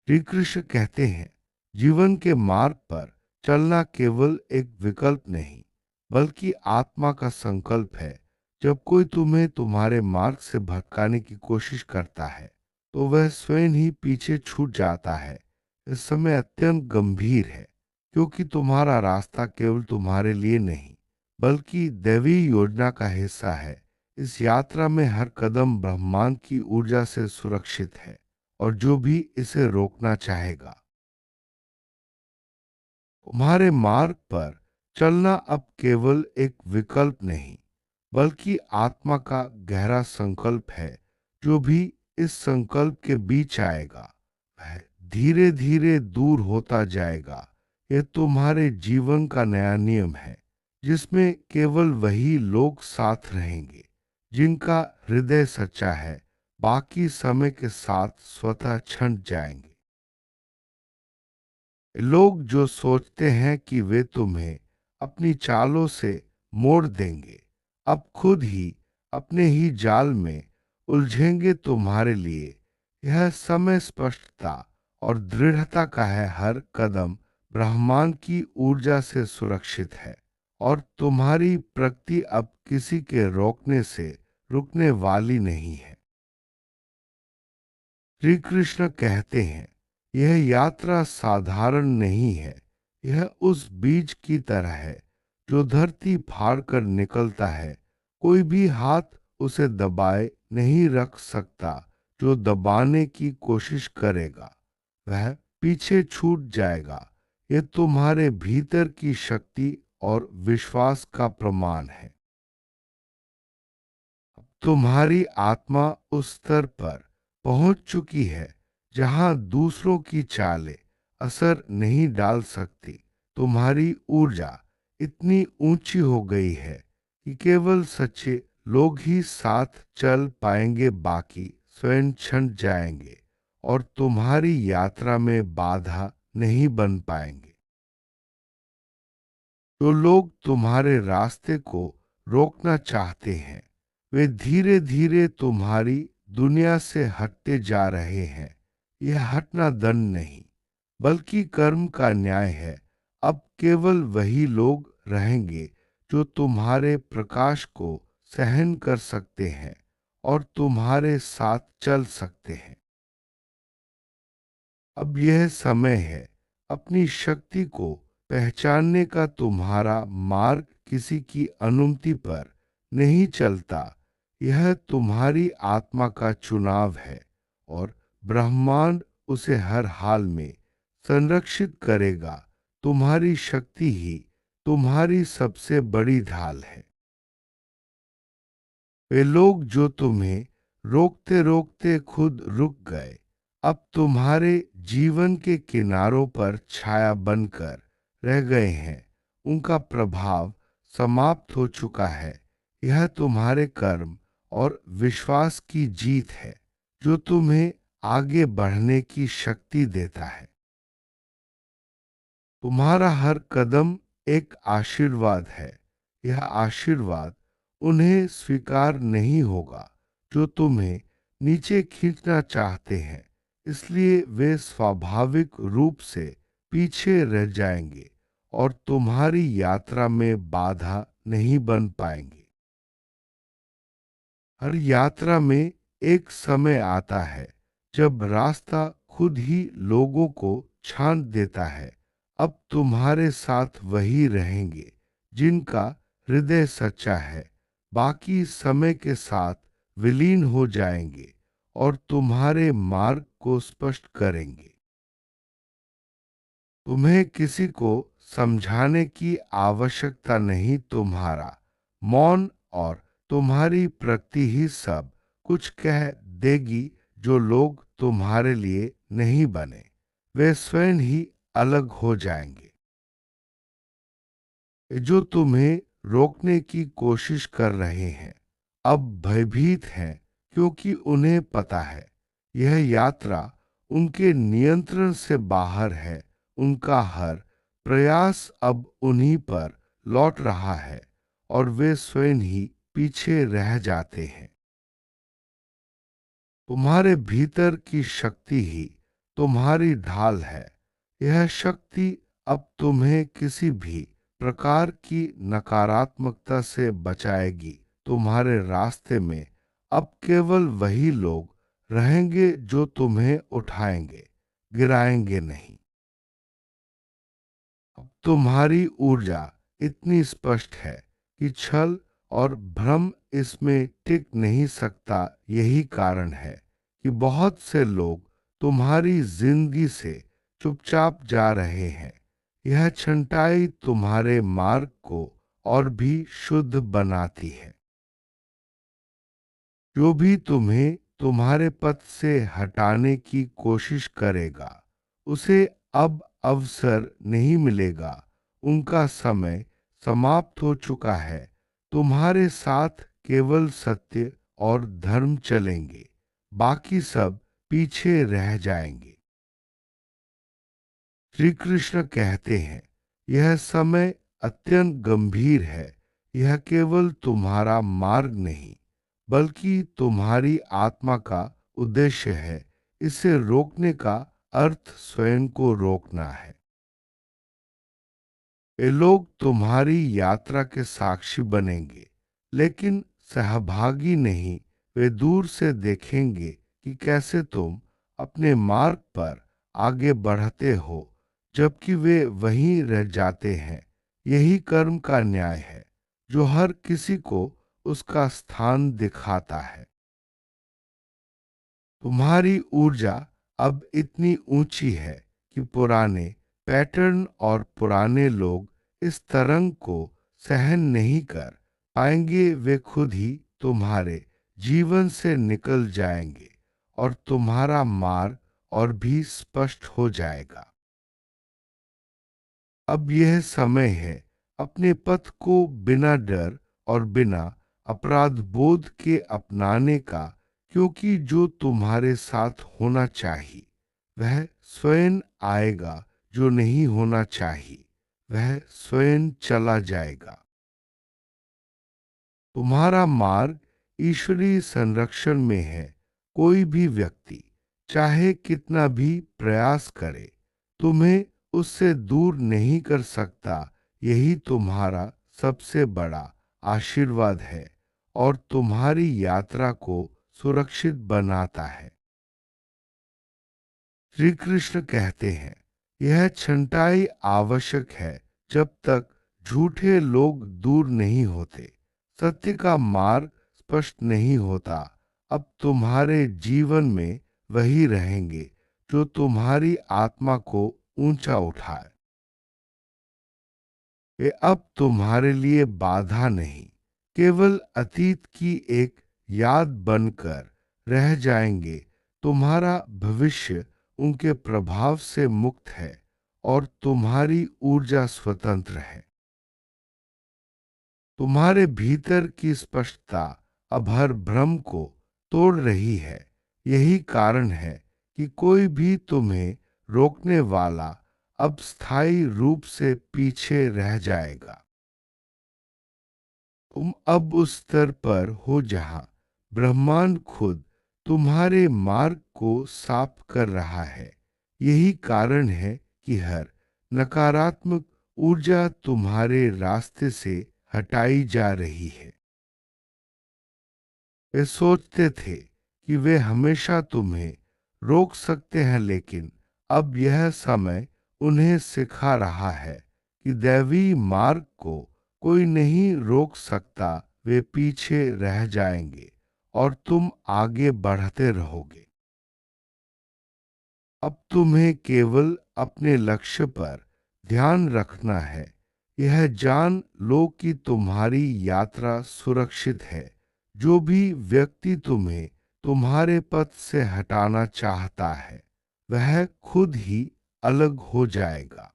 श्री कृष्ण कहते हैं, जीवन के मार्ग पर चलना केवल एक विकल्प नहीं, बल्कि आत्मा का संकल्प है। जब कोई तुम्हें तुम्हारे मार्ग से भटकाने की कोशिश करता है, तो वह स्वयं ही पीछे छूट जाता है। इस समय अत्यंत गंभीर है, क्योंकि तुम्हारा रास्ता केवल तुम्हारे लिए नहीं, बल्कि दैवी योजना का हिस्सा है। इस यात्रा में हर कदम ब्रह्मांड की ऊर्जा से सुरक्षित है, और जो भी इसे रोकना चाहेगा। तुम्हारे मार्ग पर चलना अब केवल एक विकल्प नहीं, बल्कि आत्मा का गहरा संकल्प है। जो भी इस संकल्प के बीच आएगा, वह धीरे धीरे दूर होता जाएगा। यह तुम्हारे जीवन का नया नियम है, जिसमें केवल वही लोग साथ रहेंगे जिनका हृदय सच्चा है। बाकी समय के साथ स्वतः छंट जाएंगे। लोग जो सोचते हैं कि वे तुम्हें अपनी चालों से मोड़ देंगे, अब खुद ही अपने ही जाल में उलझेंगे। तुम्हारे लिए यह समय स्पष्टता और दृढ़ता का है। हर कदम ब्रह्मांड की ऊर्जा से सुरक्षित है, और तुम्हारी प्रगति अब किसी के रोकने से रुकने वाली नहीं है। श्री कृष्ण कहते हैं, यह यात्रा साधारण नहीं है। यह उस बीज की तरह है जो धरती फाड़ कर निकलता है। कोई भी हाथ उसे दबाए नहीं रख सकता। जो दबाने की कोशिश करेगा, वह पीछे छूट जाएगा। यह तुम्हारे भीतर की शक्ति और विश्वास का प्रमाण है। तुम्हारी आत्मा उस स्तर पर पहुंच चुकी है जहां दूसरों की चालें असर नहीं डाल सकती। तुम्हारी ऊर्जा इतनी ऊंची हो गई है कि केवल सच्चे लोग ही साथ चल पाएंगे, बाकी स्वयं छंट जाएंगे और तुम्हारी यात्रा में बाधा नहीं बन पाएंगे। जो लोग तुम्हारे रास्ते को रोकना चाहते हैं, वे धीरे धीरे तुम्हारी दुनिया से हटते जा रहे हैं। यह हटना दंड नहीं, बल्कि कर्म का न्याय है। अब केवल वही लोग रहेंगे जो तुम्हारे प्रकाश को सहन कर सकते हैं और तुम्हारे साथ चल सकते हैं। अब यह समय है अपनी शक्ति को पहचानने का। तुम्हारा मार्ग किसी की अनुमति पर नहीं चलता। यह तुम्हारी आत्मा का चुनाव है, और ब्रह्मांड उसे हर हाल में संरक्षित करेगा। तुम्हारी शक्ति ही तुम्हारी सबसे बड़ी ढाल है। वे लोग जो तुम्हें रोकते रोकते खुद रुक गए, अब तुम्हारे जीवन के किनारों पर छाया बनकर रह गए हैं। उनका प्रभाव समाप्त हो चुका है। यह तुम्हारे कर्म और विश्वास की जीत है, जो तुम्हें आगे बढ़ने की शक्ति देता है। तुम्हारा हर कदम एक आशीर्वाद है। यह आशीर्वाद उन्हें स्वीकार नहीं होगा जो तुम्हें नीचे खींचना चाहते हैं, इसलिए वे स्वाभाविक रूप से पीछे रह जाएंगे और तुम्हारी यात्रा में बाधा नहीं बन पाएंगे। हर यात्रा में एक समय आता है जब रास्ता खुद ही लोगों को छांट देता है। अब तुम्हारे साथ वही रहेंगे जिनका हृदय सच्चा है। बाकी समय के साथ विलीन हो जाएंगे और तुम्हारे मार्ग को स्पष्ट करेंगे। तुम्हें किसी को समझाने की आवश्यकता नहीं। तुम्हारा मौन और तुम्हारी प्रकृति ही सब कुछ कह देगी। जो लोग तुम्हारे लिए नहीं बने, वे स्वयं ही अलग हो जाएंगे। जो तुम्हें रोकने की कोशिश कर रहे हैं, अब भयभीत हैं, क्योंकि उन्हें पता है यह यात्रा उनके नियंत्रण से बाहर है। उनका हर प्रयास अब उन्हीं पर लौट रहा है, और वे स्वयं ही पीछे रह जाते हैं। तुम्हारे भीतर की शक्ति ही तुम्हारी ढाल है। यह शक्ति अब तुम्हें किसी भी प्रकार की नकारात्मकता से बचाएगी। तुम्हारे रास्ते में अब केवल वही लोग रहेंगे जो तुम्हें उठाएंगे, गिराएंगे नहीं। अब तुम्हारी ऊर्जा इतनी स्पष्ट है कि छल और भ्रम इसमें टिक नहीं सकता। यही कारण है कि बहुत से लोग तुम्हारी जिंदगी से चुपचाप जा रहे हैं। यह छंटाई तुम्हारे मार्ग को और भी शुद्ध बनाती है। जो भी तुम्हें तुम्हारे पथ से हटाने की कोशिश करेगा, उसे अब अवसर नहीं मिलेगा। उनका समय समाप्त हो चुका है। तुम्हारे साथ केवल सत्य और धर्म चलेंगे, बाकी सब पीछे रह जाएंगे। श्री कृष्ण कहते हैं, यह समय अत्यंत गंभीर है। यह केवल तुम्हारा मार्ग नहीं, बल्कि तुम्हारी आत्मा का उद्देश्य है। इसे रोकने का अर्थ स्वयं को रोकना है। ये लोग तुम्हारी यात्रा के साक्षी बनेंगे, लेकिन सहभागी नहीं। वे दूर से देखेंगे कि कैसे तुम अपने मार्ग पर आगे बढ़ते हो, जबकि वे वहीं रह जाते हैं। यही कर्म का न्याय है, जो हर किसी को उसका स्थान दिखाता है। तुम्हारी ऊर्जा अब इतनी ऊंची है कि पुराने पैटर्न और पुराने लोग इस तरंग को सहन नहीं कर पाएंगे। वे खुद ही तुम्हारे जीवन से निकल जाएंगे और तुम्हारा मार्ग और भी स्पष्ट हो जाएगा। अब यह समय है अपने पथ को बिना डर और बिना अपराध बोध के अपनाने का, क्योंकि जो तुम्हारे साथ होना चाहिए वह स्वयं आएगा, जो नहीं होना चाहिए वह स्वयं चला जाएगा। तुम्हारा मार्ग ईश्वरीय संरक्षण में है। कोई भी व्यक्ति चाहे कितना भी प्रयास करे, तुम्हें उससे दूर नहीं कर सकता। यही तुम्हारा सबसे बड़ा आशीर्वाद है और तुम्हारी यात्रा को सुरक्षित बनाता है। श्री कृष्ण कहते हैं, यह छंटाई आवश्यक है जब तक झूठे लोग दूर नहीं होते, सत्य का मार्ग स्पष्ट नहीं होता। अब तुम्हारे जीवन में वही रहेंगे जो तुम्हारी आत्मा को ऊंचा उठाए। ये अब तुम्हारे लिए बाधा नहीं, केवल अतीत की एक याद बनकर रह जाएंगे। तुम्हारा भविष्य उनके प्रभाव से मुक्त है और तुम्हारी ऊर्जा स्वतंत्र है। तुम्हारे भीतर की स्पष्टता अब हर भ्रम को तोड़ रही है। यही कारण है कि कोई भी तुम्हें रोकने वाला अब स्थायी रूप से पीछे रह जाएगा। तुम अब उस स्तर पर हो जहां ब्रह्मांड खुद तुम्हारे मार्ग को साफ कर रहा है। यही कारण है कि हर नकारात्मक ऊर्जा तुम्हारे रास्ते से हटाई जा रही है। वे सोचते थे कि वे हमेशा तुम्हें रोक सकते हैं, लेकिन अब यह समय उन्हें सिखा रहा है कि दैवी मार्ग को कोई नहीं रोक सकता। वे पीछे रह जाएंगे और तुम आगे बढ़ते रहोगे। अब तुम्हें केवल अपने लक्ष्य पर ध्यान रखना है। यह जान लो कि तुम्हारी यात्रा सुरक्षित है। जो भी व्यक्ति तुम्हें तुम्हारे पथ से हटाना चाहता है, वह खुद ही अलग हो जाएगा।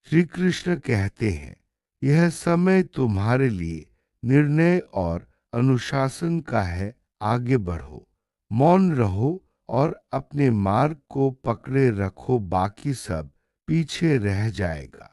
श्री कृष्ण कहते हैं, यह समय तुम्हारे लिए निर्णय और अनुशासन का है। आगे बढ़ो, मौन रहो और अपने मार्ग को पकड़े रखो, बाकी सब पीछे रह जाएगा।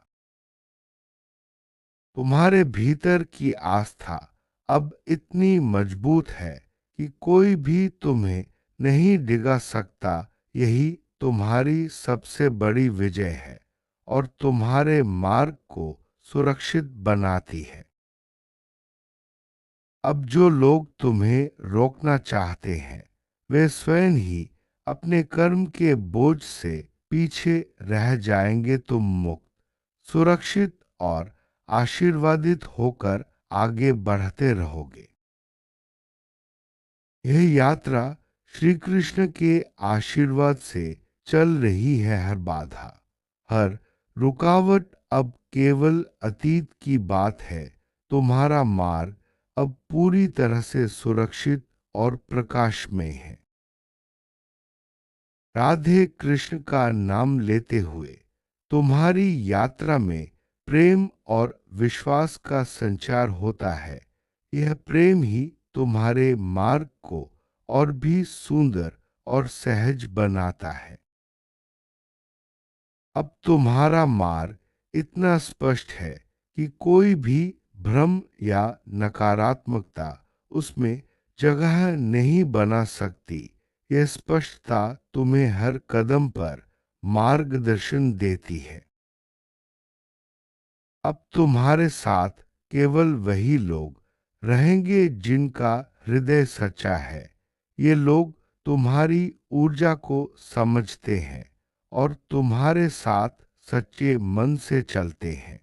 तुम्हारे भीतर की आस्था अब इतनी मजबूत है कि कोई भी तुम्हें नहीं डिगा सकता। यही तुम्हारी सबसे बड़ी विजय है और तुम्हारे मार्ग को सुरक्षित बनाती है। अब जो लोग तुम्हें रोकना चाहते हैं वे स्वयं ही अपने कर्म के बोझ से पीछे रह जाएंगे। तुम मुक्त, सुरक्षित और आशीर्वादित होकर आगे बढ़ते रहोगे। यह यात्रा श्री कृष्ण के आशीर्वाद से चल रही है। हर बाधा, हर रुकावट अब केवल अतीत की बात है। तुम्हारा मार्ग अब पूरी तरह से सुरक्षित और प्रकाशमय है। राधे कृष्ण का नाम लेते हुए तुम्हारी यात्रा में प्रेम और विश्वास का संचार होता है। यह प्रेम ही तुम्हारे मार्ग को और भी सुंदर और सहज बनाता है। अब तुम्हारा मार्ग इतना स्पष्ट है कि कोई भी भ्रम या नकारात्मकता उसमें जगह नहीं बना सकती। यह स्पष्टता तुम्हें हर कदम पर मार्गदर्शन देती है। अब तुम्हारे साथ केवल वही लोग रहेंगे जिनका हृदय सच्चा है। ये लोग तुम्हारी ऊर्जा को समझते हैं और तुम्हारे साथ सच्चे मन से चलते हैं।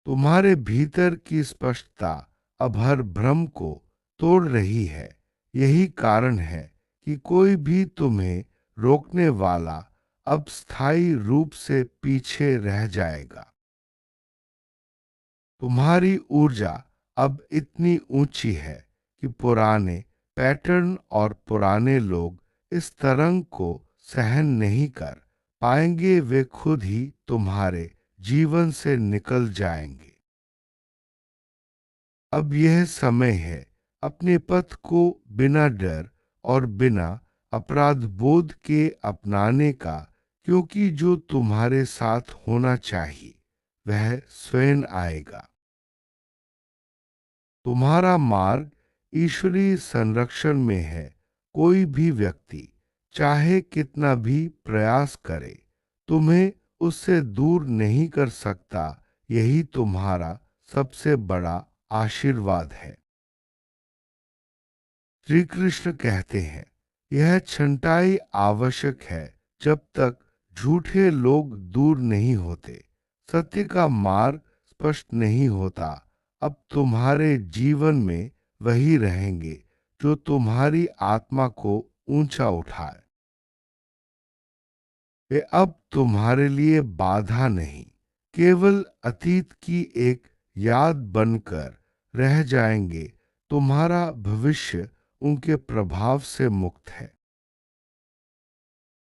तुम्हारे भीतर की स्पष्टता अब हर भ्रम को तोड़ रही है। यही कारण है कि कोई भी तुम्हें रोकने वाला अब स्थायी रूप से पीछे रह जाएगा। तुम्हारी ऊर्जा अब इतनी ऊंची है कि पुराने पैटर्न और पुराने लोग इस तरंग को सहन नहीं कर पाएंगे। वे खुद ही तुम्हारे जीवन से निकल जाएंगे। अब यह समय है अपने पथ को बिना डर और बिना अपराध बोध के अपनाने का, क्योंकि जो तुम्हारे साथ होना चाहिए वह स्वयं आएगा। तुम्हारा मार्ग ईश्वरीय संरक्षण में है। कोई भी व्यक्ति चाहे कितना भी प्रयास करे तुम्हें उससे दूर नहीं कर सकता। यही तुम्हारा सबसे बड़ा आशीर्वाद है। श्री कृष्ण कहते हैं यह छंटाई आवश्यक है जब तक झूठे लोग दूर नहीं होते, सत्य का मार्ग स्पष्ट नहीं होता। अब तुम्हारे जीवन में वही रहेंगे जो तुम्हारी आत्मा को ऊंचा उठाए। वे अब तुम्हारे लिए बाधा नहीं, केवल अतीत की एक याद बनकर रह जाएंगे। तुम्हारा भविष्य उनके प्रभाव से मुक्त है।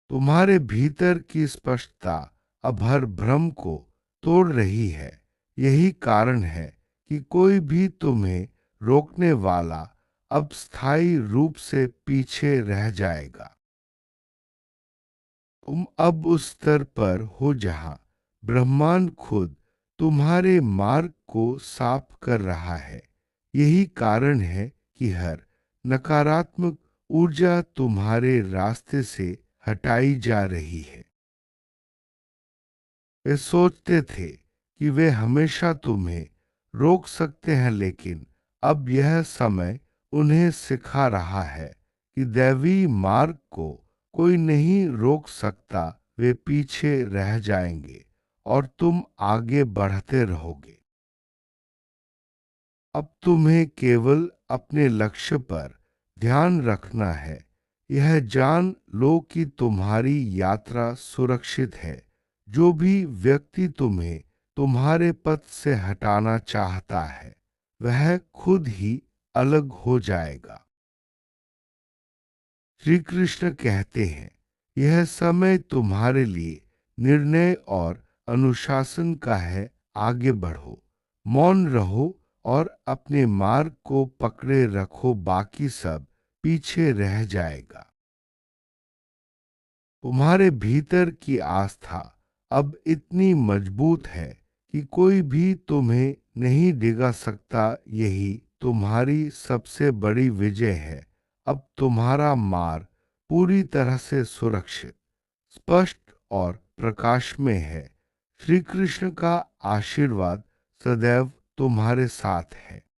तुम्हारे भीतर की स्पष्टता अब हर भ्रम को तोड़ रही है। यही कारण है कि कोई भी तुम्हें रोकने वाला अब स्थायी रूप से पीछे रह जाएगा। तुम अब उस स्तर पर हो जहां ब्रह्मांड खुद तुम्हारे मार्ग को साफ कर रहा है। यही कारण है कि हर नकारात्मक ऊर्जा तुम्हारे रास्ते से हटाई जा रही है। वे सोचते थे कि वे हमेशा तुम्हें रोक सकते हैं, लेकिन अब यह समय उन्हें सिखा रहा है कि दैवी मार्ग को कोई नहीं रोक सकता। वे पीछे रह जाएंगे और तुम आगे बढ़ते रहोगे। अब तुम्हें केवल अपने लक्ष्य पर ध्यान रखना है। यह जान लो कि तुम्हारी यात्रा सुरक्षित है। जो भी व्यक्ति तुम्हें तुम्हारे पथ से हटाना चाहता है वह खुद ही अलग हो जाएगा। श्री कृष्ण कहते हैं यह समय तुम्हारे लिए निर्णय और अनुशासन का है। आगे बढ़ो, मौन रहो और अपने मार्ग को पकड़े रखो। बाकी सब पीछे रह जाएगा। तुम्हारे भीतर की आस्था अब इतनी मजबूत है कि कोई भी तुम्हें नहीं डिगा सकता। यही तुम्हारी सबसे बड़ी विजय है। अब तुम्हारा मार्ग पूरी तरह से सुरक्षित, स्पष्ट और प्रकाश में है। श्री कृष्ण का आशीर्वाद सदैव तुम्हारे साथ है।